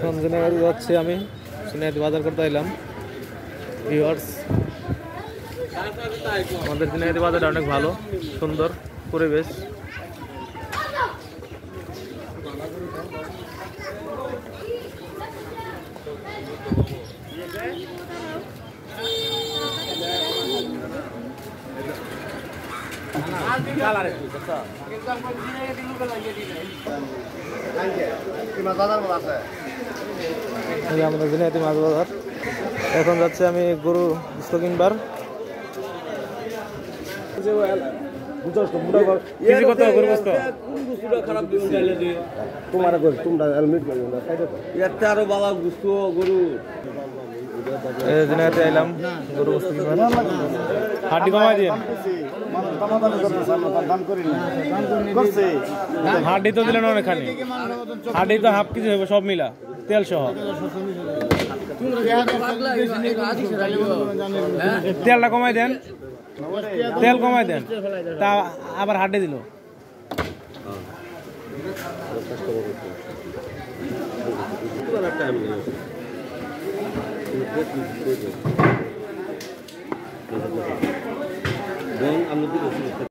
এখন ঝিনাইগাতি যাচ্ছি আমি, ঝিনাইগাতি বাজার করতে এলাম। ভিউয়ার্স, আমাদের ঝিনাইগাতি বাজারটা অনেক ভালো, সুন্দর পরিবেশ। আমাদের ঝিনাইগাতি মাছ বাজার। এখন যাচ্ছে আমি গরু গোশত কিনবার। ঝিনাইগাতি আইলাম গরু গোশত কিনবার। হাড্ডি কমাই দিয়ে হাড্ডি তো দিলেন অনেকখানি, হাড্ডি তো হাফ কেজি হবে সব মিলা তেল সহ। তেলটা কমাই দেন, তেল কমাই দেন, তা আবার হাড্ডি দিল।